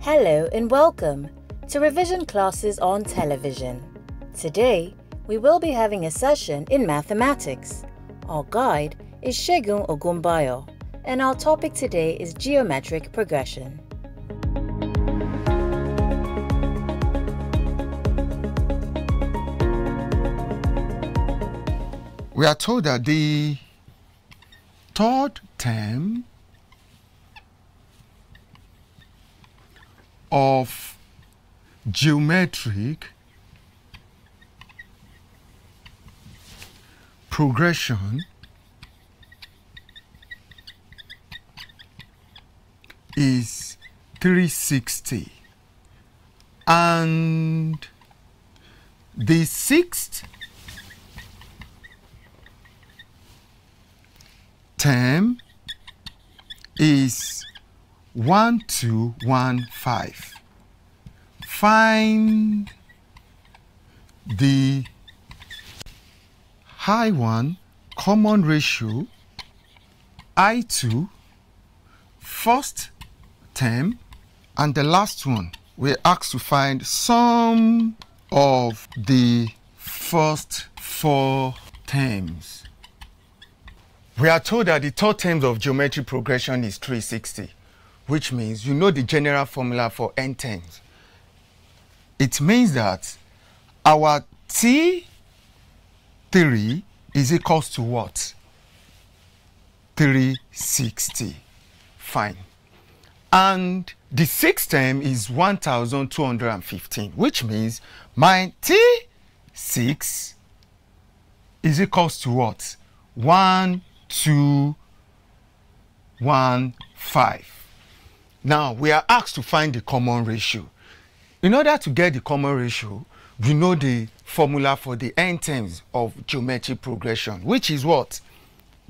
Hello and welcome to revision classes on television. Today, we will be having a session in mathematics. Our guide is Segun Ogunbayo, and our topic today is geometric progression. We are told that the third term of geometric progression is 360, and the sixth term is 1215. Find the high one common ratio I2, first term, and the last one. We're asked to find sum of the first four terms. We are told that the third term of geometric progression is 360, which means you know the general formula for n terms. It means that our T3 is equals to what? 360. Fine. And the sixth term is 1215, which means my T6 is equals to what? 1215. Now, we are asked to find the common ratio. In order to get the common ratio, we know the formula for the n terms of geometric progression, which is what?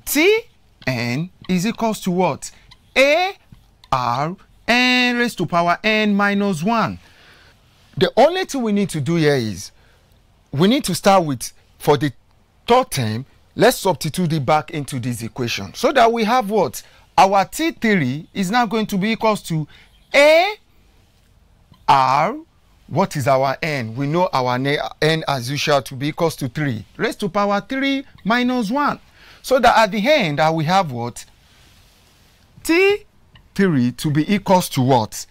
Tn is equals to what? AR n raised to power n minus 1. The only thing we need to do here is, we need to start with, for the third term, let's substitute it back into this equation so that we have what? Our T3 is now going to be equals to AR, what is our n? We know our n as usual to be equals to 3 raised to power 3 minus 1. So that at the end, we have what? T3 to be equals to what?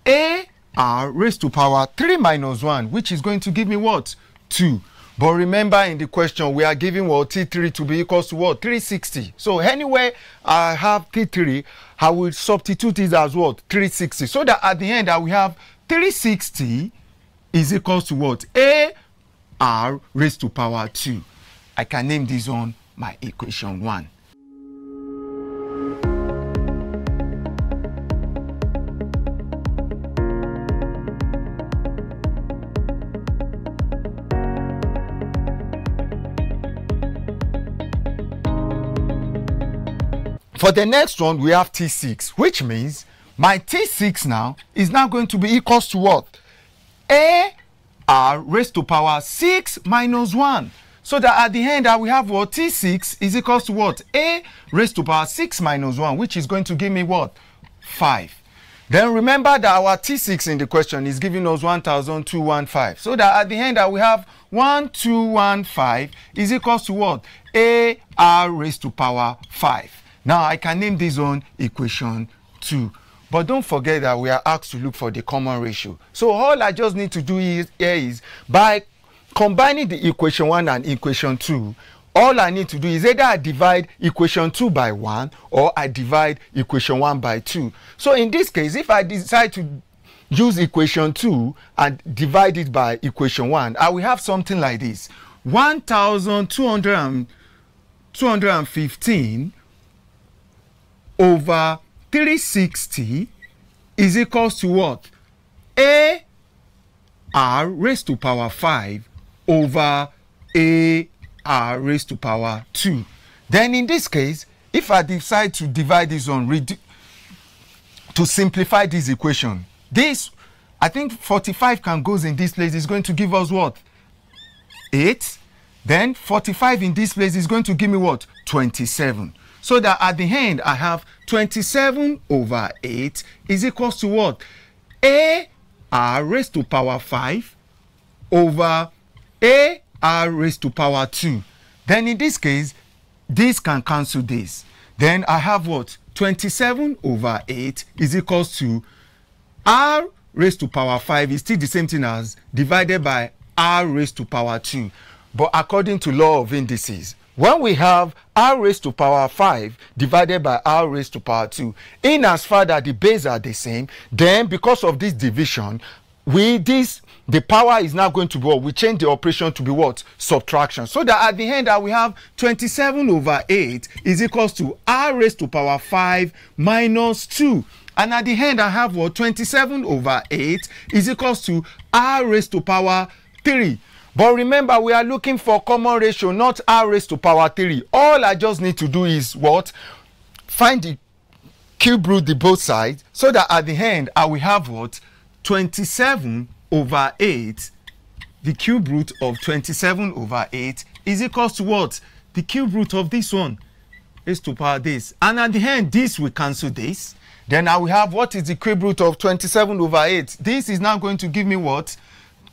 AR raised to power 3 minus 1, which is going to give me what? 2. But remember, in the question, we are giving what? T3 to be equals to what? 360. So anywhere I have T3, I will substitute it as what? 360. So that at the end, I will have 360 is equals to what? AR raised to power 2. I can name this on my equation 1. For the next one, we have T6, which means my T6 now is now going to be equals to what? AR raised to power 6 minus 1. So that at the end, I will have what? T6 is equals to what? A raised to power 6 minus 1, which is going to give me what? 5. Then remember that our T6 in the question is giving us 1215. So that at the end, I will have 1215 is equals to what? AR raised to power 5. Now, I can name this on equation 2. But don't forget that we are asked to look for the common ratio. So all I just need to do here is, by combining the equation 1 and equation 2, all I need to do is either I divide equation 2 by 1 or I divide equation 1 by 2. So in this case, if I decide to use equation 2 and divide it by equation 1, I will have something like this. 1215 over 360 is equals to what? AR raised to power 5 over AR raised to power 2. Then in this case, if I decide to divide this on, to simplify this equation, this, I think 45 can goes in this place, is going to give us what? 8. Then 45 in this place is going to give me what? 27. So that at the end, I have 27 over 8 is equals to what? AR raised to power 5 over AR raised to power 2. Then in this case, this can cancel this. Then I have what? 27 over 8 is equals to R raised to power 5 is still the same thing as divided by R raised to power 2. But according to law of indices, when we have R raised to power 5 divided by R raised to power 2, in as far that the base are the same, then because of this division, the power is now going to be what? We change the operation to be what? Subtraction. So that at the end we have 27 over 8 is equals to R raised to power 5 minus 2. And at the end I have what? 27 over 8 is equals to R raised to power 3. But remember, we are looking for common ratio, not R raised to power 3. All I just need to do is what? Find the cube root of both sides, so that at the end I will have what? 27 over 8. The cube root of 27 over 8 is equals to what? The cube root of this one is to power this. And at the end, this will cancel this. Then I will have what is the cube root of 27 over 8. This is now going to give me what?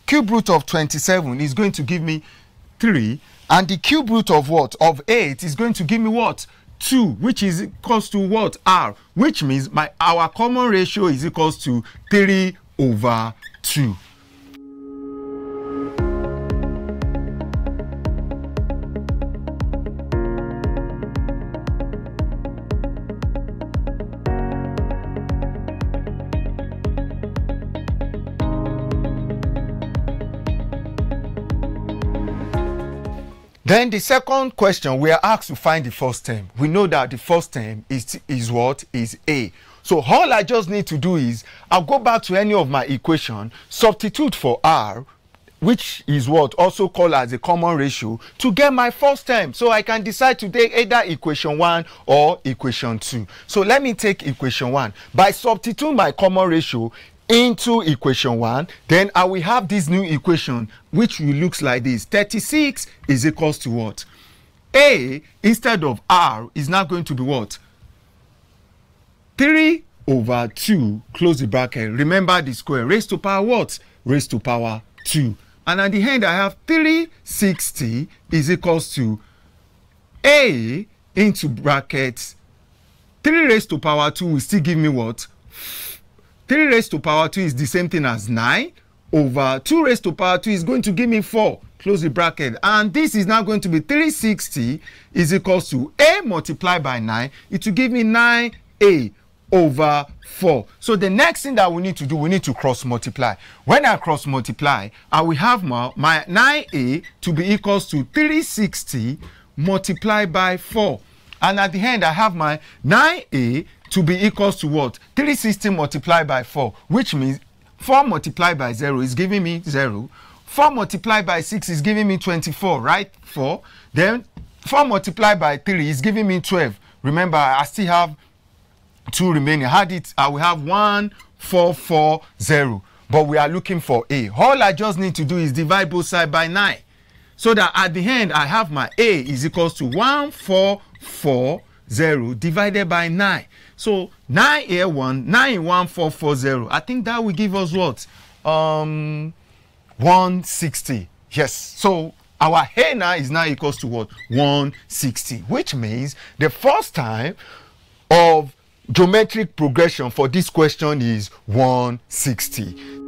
Cube root of 27 is going to give me 3. And the cube root of what? Of 8 is going to give me what? 2, which is equals to what? R. Which means our common ratio is equals to 3 over 2. Then the second question, we are asked to find the first term. We know that the first term is what? Is A. So all I just need to do is, I'll go back to any of my equation, substitute for R, which is what? Also called as a common ratio, to get my first term. So I can decide to take either equation 1 or equation 2. So let me take equation 1. By substituting my common ratio into equation 1, then I will have this new equation which will look like this. 36 is equals to what? A instead of R is now going to be what? 3 over 2, close the bracket. Remember the square, raised to power what? Raised to power 2. And at the end I have 360 is equals to A into brackets. 3 raised to power 2 will still give me what? 3 raised to power 2 is the same thing as 9 over 2 raised to power 2 is going to give me 4. Close the bracket. And this is now going to be 360 is equals to A multiplied by 9. It will give me 9A over 4. So the next thing that we need to do, we need to cross multiply. When I cross multiply, I will have my 9A to be equals to 360 multiplied by 4. And at the end, I have my 9A to be equals to what? 360 multiplied by 4, which means 4 multiplied by 0 is giving me 0. 4 multiplied by 6 is giving me 24, right? 4. Then 4 multiplied by 3 is giving me 12. Remember, I still have 2 remaining. I will have 1440. But we are looking for A. All I just need to do is divide both sides by 9. So that at the end, I have my A is equals to 1440 divided by 9. So 9 here 1, 9 in 1440. I think that will give us what? 160. Yes. So our A now is now equals to what? 160. Which means the first time of geometric progression for this question is 160.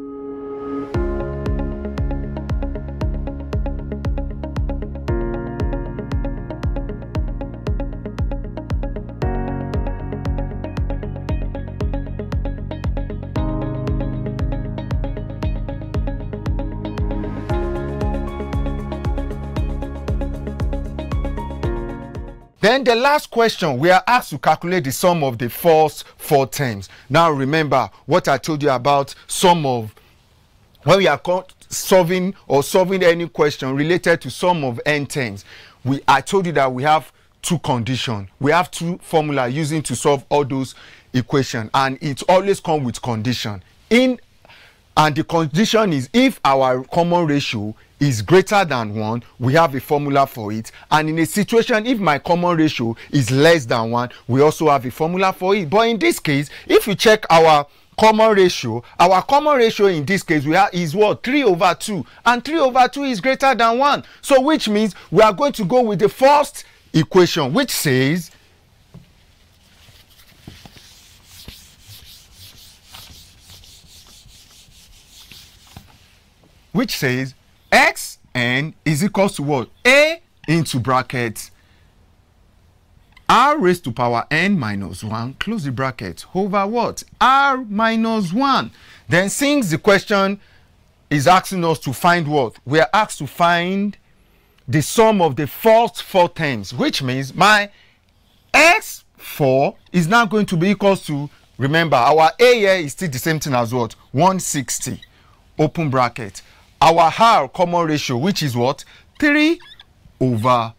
Then the last question, we are asked to calculate the sum of the first 4 terms. Now remember what I told you about sum of, when we are solving any question related to sum of n terms. I told you that we have 2 conditions. We have 2 formulas using to solve all those equations, and it always comes with condition. And the condition is if our common ratio is greater than 1, we have a formula for it. And in a situation, if my common ratio is less than 1, we also have a formula for it. But in this case, if you check our common ratio. Our common ratio in this case is what? 3 over 2. And 3 over 2 is greater than 1. So which means we are going to go with the first equation, which says xn is equals to what? A into brackets r raised to power n minus 1, close the bracket, over what? R minus 1. Then since the question is asking us to find what? We are asked to find the sum of the first 4 terms, which means my x4 is now going to be equals to, remember, our A here is still the same thing as what? 160, open bracket. Our R common ratio, which is what? 3 over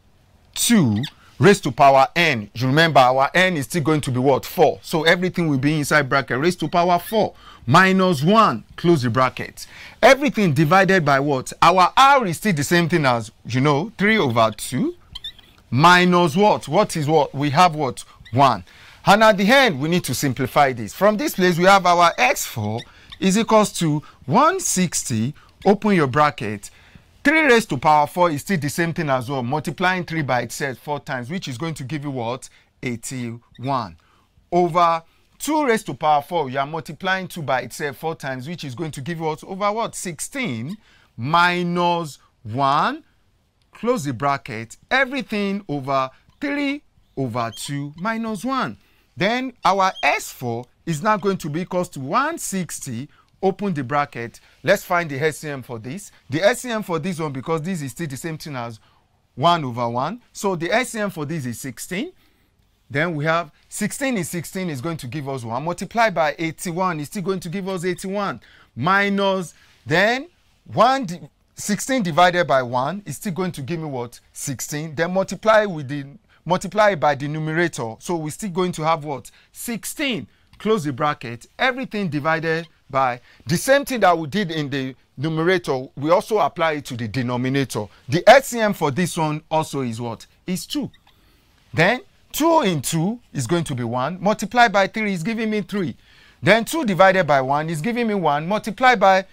2 raised to power n. You remember our n is still going to be what? 4. So everything will be inside bracket, raised to power 4 minus 1, close the bracket. Everything divided by what? Our r is still the same thing as, 3 over 2 minus what? What is what? We have what? 1. And at the end, we need to simplify this. From this place, we have our x4 is equals to 160, open your bracket. 3 raised to power 4 is still the same thing as well. Multiplying 3 by itself 4 times, which is going to give you what? 81. Over 2 raised to power 4, you are multiplying 2 by itself 4 times, which is going to give you what? Over what? 16 minus 1, close the bracket. Everything over 3 over 2 minus 1. Then our S4 is now going to be equals to 160, open the bracket. Let's find the LCM for this. The LCM for this one, because this is still the same thing as 1 over 1. So the LCM for this is 16. Then we have 16 is going to give us 1. Multiplied by 81 is still going to give us 81. Minus, then 16 divided by 1 is still going to give me what? 16. Then multiply by the numerator. So we're still going to have what? 16. Close the bracket. Everything divided by the same thing that we did in the numerator, we also apply it to the denominator. The LCM for this one also is what? Is 2. Then 2 in 2 is going to be 1. Multiply by 3 is giving me 3. Then 2 divided by 1 is giving me 1. Multiply by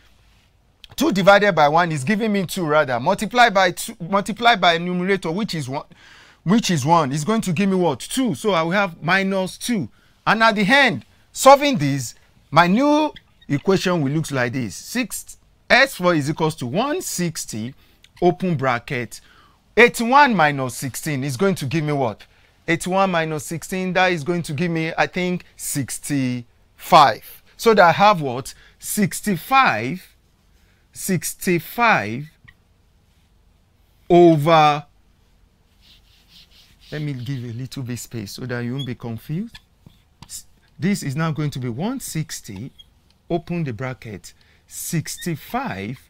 2 divided by 1 is giving me 2 rather. Multiply by numerator, which is 1, is going to give me what? 2. So I will have minus 2. And at the end, solving this, my new equation will look like this. S4 is equals to 160, open bracket. 81 minus 16 is going to give me what? 81 minus 16, that is going to give me, I think, 65. So that I have what? 65 over, let me give a little bit space so that you won't be confused. This is now going to be 160, open the bracket, 65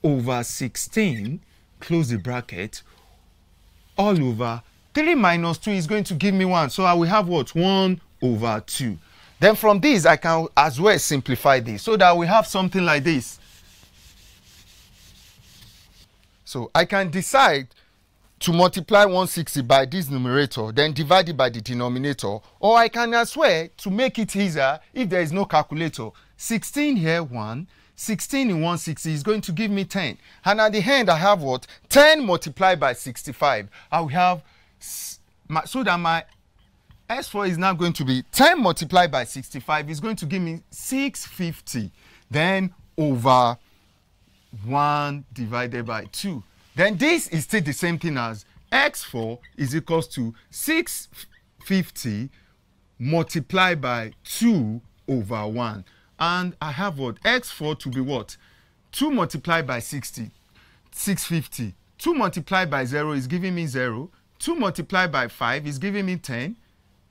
over 16, close the bracket, all over 3 minus 2 is going to give me 1. So I will have what? 1 over 2. Then from this, I can as well simplify this so that we have something like this. So I can decide to multiply 160 by this numerator, then divide it by the denominator, or I can as well, to make it easier, if there is no calculator, 16 here, 1, 16 in 160 is going to give me 10. And at the end, I have what? 10 multiplied by 65. I will have, so that my S4 is now going to be 10 multiplied by 65 is going to give me 650. Then over 1 divided by 2. Then this is still the same thing as x4 is equals to 650 multiplied by 2 over 1. And I have what? X4 to be what? 2 multiplied by 650. 2 multiplied by 0 is giving me 0. 2 multiplied by 5 is giving me 10.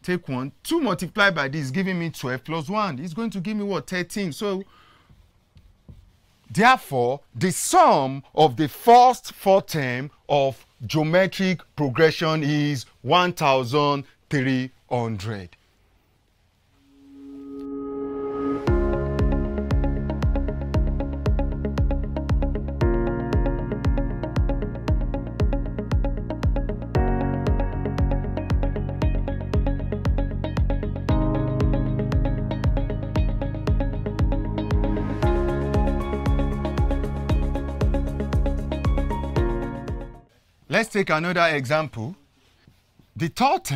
Take 1. 2 multiplied by this is giving me 12 plus 1. It's going to give me what? 13. So therefore, the sum of the first 4 terms of geometric progression is 1300. Let's take another example. The third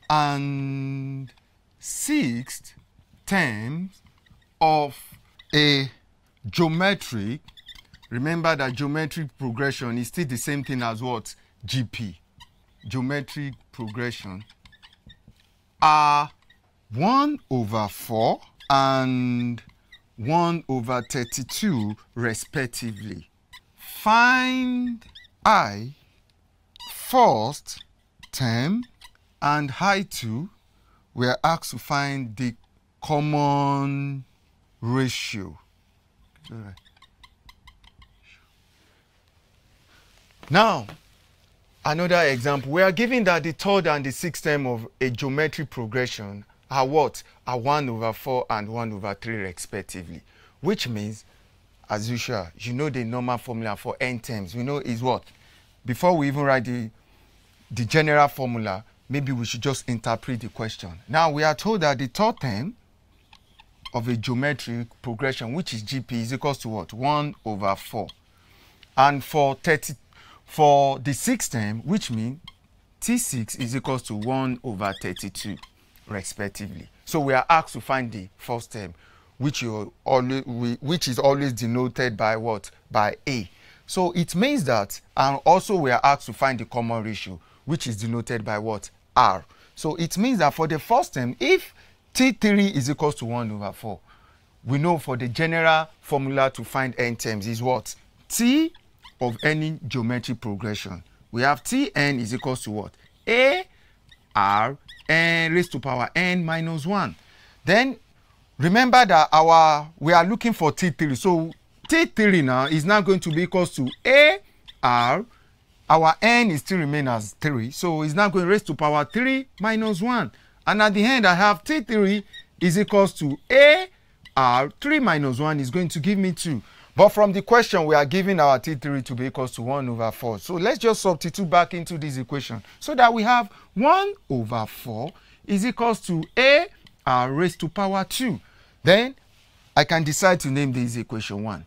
and sixth terms of a geometric, remember that geometric progression is still the same thing as what? GP. Geometric progression are 1/4 and 1/32 respectively. Find I first term and I2. We are asked to find the common ratio. Now, another example. We are given that the third and the sixth term of a geometric progression are what? Are 1/4 and 1/3 respectively. Which means, as usual, you know the normal formula for n terms. We know is what? Before we even write the general formula, maybe we should just interpret the question. Now, we are told that the third term of a geometric progression, which is GP, is equals to what? 1/4. And for the sixth term, which means T6 is equals to 1/32, respectively. So we are asked to find the first term, which is always denoted by what? By A. So it means that, and also we are asked to find the common ratio, which is denoted by what? R. So it means that for the first term, if T3 is equals to 1/4, we know for the general formula to find n terms is what? T of any geometric progression. We have Tn is equals to what? A R n raised to power n minus 1. Then remember that we are looking for T3. So T3 now is now going to be equals to A R. Our n is still remain as 3. So it's now going to raise to power 3 minus 1. And at the end, I have T3 is equals to A R. 3 minus 1 is going to give me 2. But from the question, we are giving our T3 to be equals to 1/4. So let's just substitute back into this equation so that we have 1/4 is equals to A R raised to power 2. Then I can decide to name this equation 1.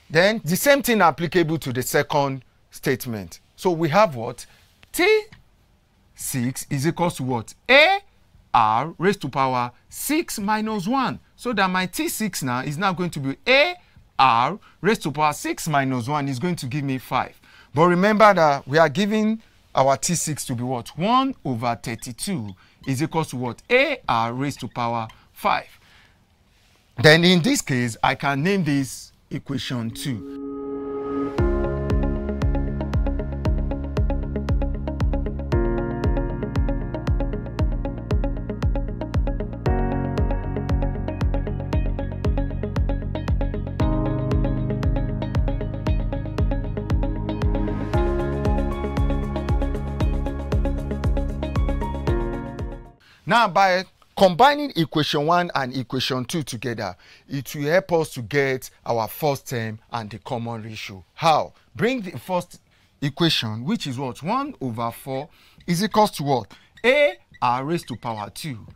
Then the same thing applicable to the second statement. So we have what? T6 is equals to what? A R raised to power 6 minus 1. So that my T6 now is now going to be A R raised to power 6 minus 1 is going to give me 5. But remember that we are giving our T6 to be what? 1/32 is equals to what? A R raised to power 5. Then in this case, I can name this equation 2. Now, by combining equation 1 and equation 2 together, it will help us to get our first term and the common ratio. How? Bring the first equation, which is what? 1/4 is equals to what? A R raised to power 2.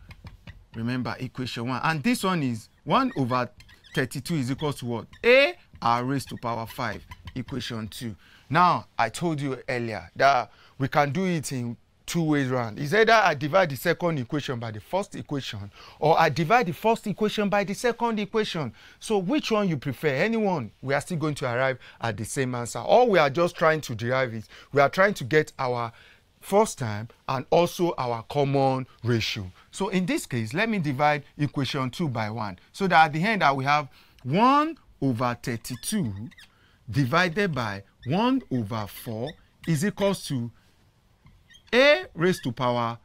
Remember, equation 1. And this one is 1/32 is equals to what? A R raised to power 5. Equation 2. Now, I told you earlier that we can do it in 2 ways around. It's either I divide the second equation by the first equation, or I divide the first equation by the second equation. So which one you prefer? Anyone, we are still going to arrive at the same answer. All we are just trying to derive is we are trying to get our first term and also our common ratio. So in this case, let me divide equation 2 by 1. So that at the end I will have 1/32 divided by 1/4 is equals to A raised to power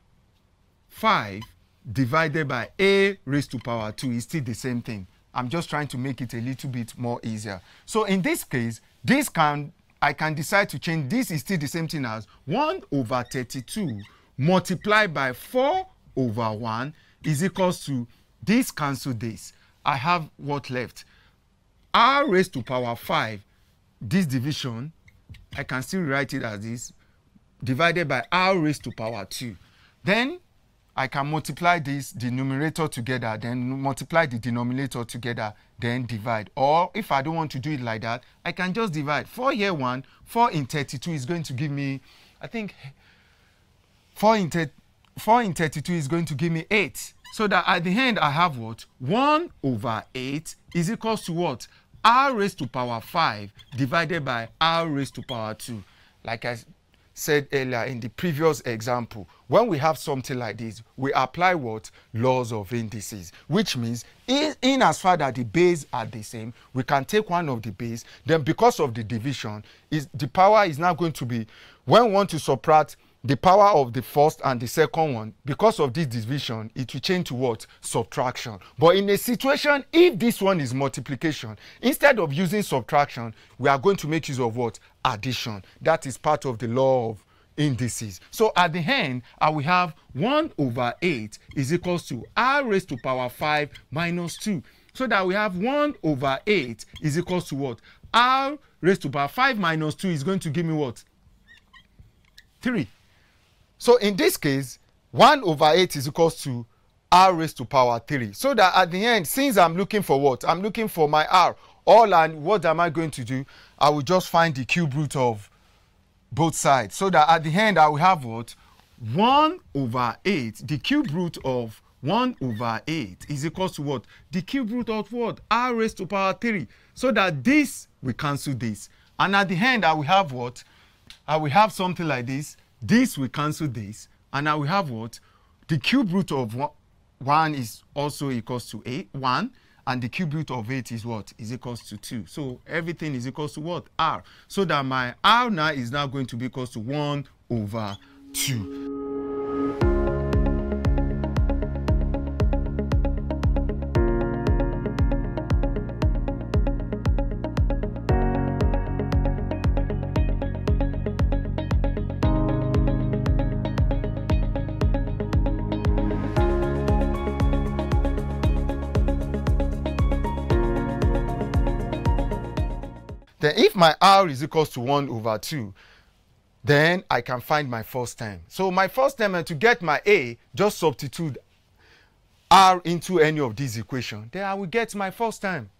5 divided by A raised to power 2 is still the same thing. I'm just trying to make it a little bit more easier. So in this case, I can decide to change. This is still the same thing as 1/32 multiplied by 4/1 is equals to, this cancel this. I have what left? R raised to power 5, this division, I can still write it as this, divided by R raised to power 2. Then I can multiply the numerator together, then multiply the denominator together, then divide. Or if I don't want to do it like that, I can just divide. 4 here 1, 4 in 32 is going to give me, I think, 4 in 32 is going to give me 8. So that at the end I have what? 1 over 8 is equals to what? R raised to power 5 divided by R raised to power 2. Like I said earlier in the previous example, when we have something like this, we apply what? Laws of indices, which means in as far that the base are the same, we can take one of the base, then because of the division, the power is now going to be, when we want to subtract the power of the first and the second one, because of this division, it will change to what? Subtraction. But in a situation, if this one is multiplication, instead of using subtraction, we are going to make use of what? Addition. That is part of the law of indices. So at the end, I will have 1 over 8 is equals to R raised to power 5 minus 2. So that we have 1 over 8 is equals to what? R raised to power 5 minus 2 is going to give me what? 3. So in this case, 1 over 8 is equals to R raised to power 3. So that at the end, since I'm looking for what? I'm looking for my R. What am I going to do? I will just find the cube root of both sides. So that at the end, I will have what? 1 over 8. The cube root of 1 over 8 is equals to what? The cube root of what? R raised to power 3. So that this, we cancel this. And at the end, I will have what? I will have something like this. This will cancel this, and now we have what? The cube root of 1 is also equals to 1, and the cube root of 8 is what? Is equals to 2. So everything is equals to what? R. So that my R now is now going to be equals to 1 over 2. Then if my R is equals to 1 over 2, then I can find my first term. So my first term, and to get my A, just substitute R into any of these equations. Then I will get my first term.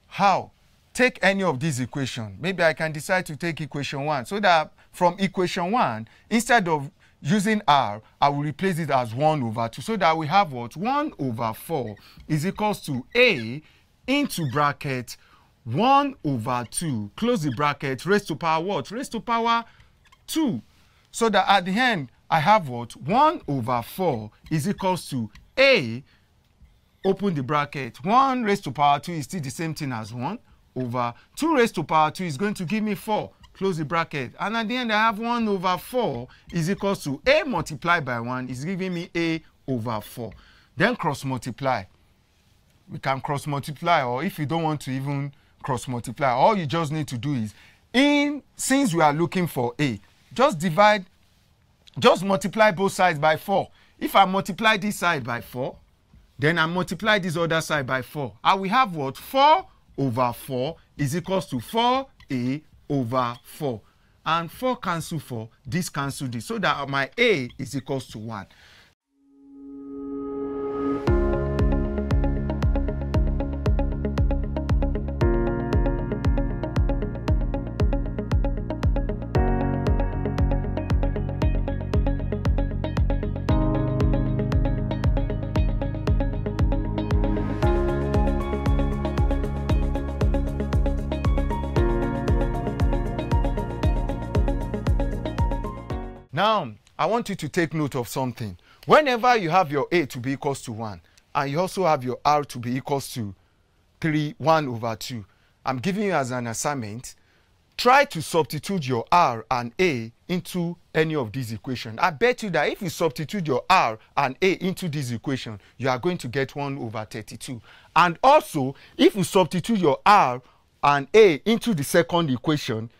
How? Take any of these equations. Maybe I can decide to take equation 1. So that from equation 1, instead of using R, I will replace it as 1 over 2. So that we have what? 1 over 4 is equals to A into bracket 1 over 2, close the bracket, raised to power what? Raised to power 2. So that at the end, I have what? 1 over 4 is equals to A, open the bracket, 1 raised to power 2 is still the same thing as 1 over 2 raised to power 2 is going to give me 4, close the bracket. And at the end, I have 1 over 4 is equals to A multiplied by 1 is giving me A over 4. Then cross multiply. We can cross multiply, or if you don't want to even cross multiply, all you just need to do is, since we are looking for A, just multiply both sides by 4. If I multiply this side by 4, then I multiply this other side by 4. I will have what? 4 over 4 is equals to 4A over 4. And 4 cancel 4, this cancel this, so that my A is equals to 1. Now, I want you to take note of something. Whenever you have your A to be equals to 1, and you also have your R to be equals to 1 over 2, I'm giving you as an assignment, try to substitute your R and A into any of these equations. I bet you that if you substitute your R and A into this equation, you are going to get 1 over 32. And also, if you substitute your R and A into the second equation,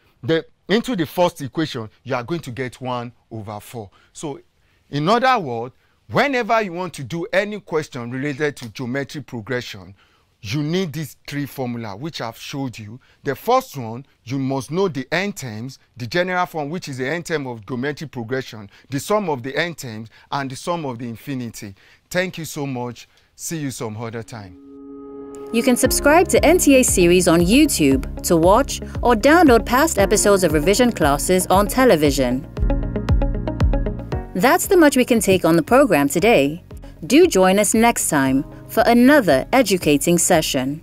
into the first equation, you are going to get 1 over 4. So, in other words, whenever you want to do any question related to geometric progression, you need these three formula which I've showed you. The first one, you must know the n terms, the general form, which is the n term of geometric progression, the sum of the n terms, and the sum of the infinity. Thank you so much. See you some other time. You can subscribe to NTA series on YouTube to watch or download past episodes of revision classes on television. That's the much we can take on the program today. Do join us next time for another educating session.